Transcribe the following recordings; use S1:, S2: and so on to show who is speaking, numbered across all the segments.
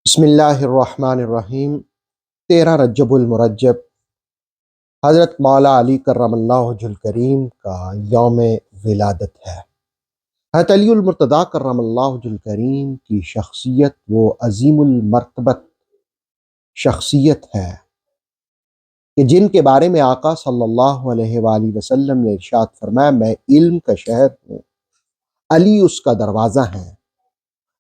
S1: بسم اللہ الرحمن الرحیم 13 رجب المرجب حضرت مولا علی کرم اللہ وجہ الکریم کا یوم ولادت ہے۔ حضرت علی المرتضیٰ کرم اللہ وجہ الکریم کی شخصیت وہ عظیم المرتبت شخصیت ہے کہ جن کے بارے میں آقا صلی اللہ علیہ وآلہ وسلم نے ارشاد فرمایا، میں علم کا شہر ہوں، علی اس کا دروازہ ہیں۔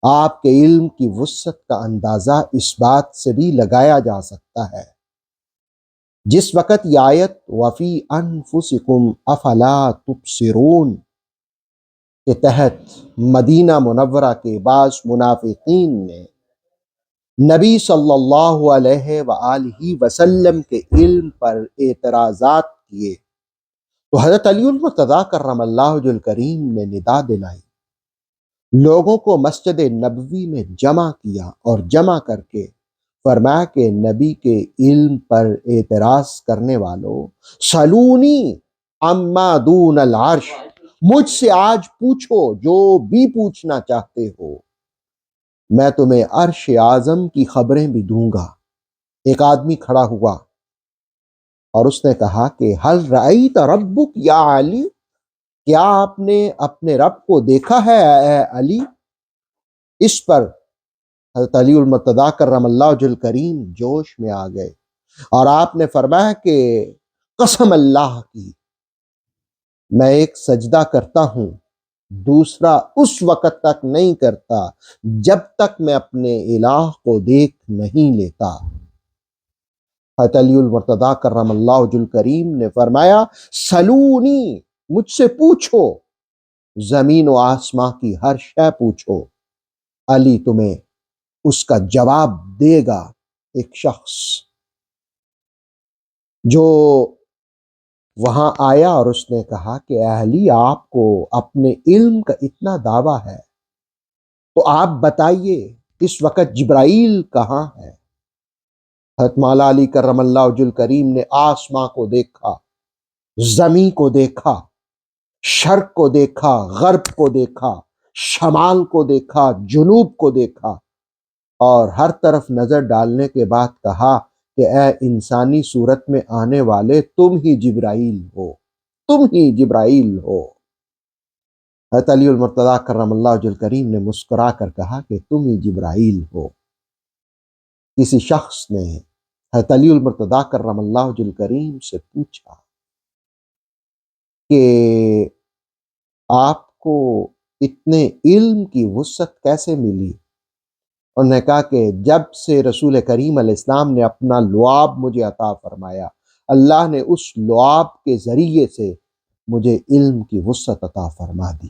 S1: آپ کے علم کی وسعت کا اندازہ اس بات سے بھی لگایا جا سکتا ہے جس وقت یہ آیت وَفِي أَنفُسِكُمْ أَفَلَا تُبْصِرُونَ کے تحت مدینہ منورہ کے بعض منافقین نے نبی صلی اللہ علیہ وآلہ وسلم کے علم پر اعتراضات کیے تو حضرت علی المرتضیٰ کرم اللہ وجہ الکریم نے ندا دلائی، لوگوں کو مسجد نبوی میں جمع کیا اور جمع کر کے فرمایا کہ نبی کے علم پر اعتراض کرنے والوں، سلونی اما دون العرش، مجھ سے آج پوچھو جو بھی پوچھنا چاہتے ہو، میں تمہیں عرش اعظم کی خبریں بھی دوں گا۔ ایک آدمی کھڑا ہوا اور اس نے کہا کہ ہل رأیت ربک یا علی، کیا آپ نے اپنے رب کو دیکھا ہے اے علی؟ اس پر حضرت علی المرتضیٰ کرم اللہ وجہ الکریم جوش میں آ گئے اور آپ نے فرمایا کہ قسم اللہ کی، میں ایک سجدہ کرتا ہوں، دوسرا اس وقت تک نہیں کرتا جب تک میں اپنے الہ کو دیکھ نہیں لیتا۔ حضرت علی المرتضیٰ کرم اللہ وجہ الکریم نے فرمایا سلونی، مجھ سے پوچھو، زمین و آسماں کی ہر شے پوچھو، علی تمہیں اس کا جواب دے گا۔ ایک شخص جو وہاں آیا اور اس نے کہا کہ اے علی، آپ کو اپنے علم کا اتنا دعویٰ ہے تو آپ بتائیے اس وقت جبرائیل کہاں ہے؟ حضرت مولا علی کرم اللہ وجہ الکریم نے آسماں کو دیکھا، زمین کو دیکھا، شرق کو دیکھا، غرب کو دیکھا، شمال کو دیکھا، جنوب کو دیکھا، اور ہر طرف نظر ڈالنے کے بعد کہا کہ اے انسانی صورت میں آنے والے، تم ہی جبرائیل ہو، تم ہی جبرائیل ہو۔ حضرت علی المرتضیٰ کرم اللہ وجہ الکریم نے مسکرا کر کہا کہ تم ہی جبرائیل ہو۔ کسی شخص نے حضرت علی المرتضیٰ کرم اللہ وجہ الکریم سے پوچھا کہ آپ کو اتنے علم کی وسعت کیسے ملی؟ انہوں نے کہا کہ جب سے رسول کریم علیہ السلام نے اپنا لعاب مجھے عطا فرمایا، اللہ نے اس لعاب کے ذریعے سے مجھے علم کی وسعت عطا فرما دی۔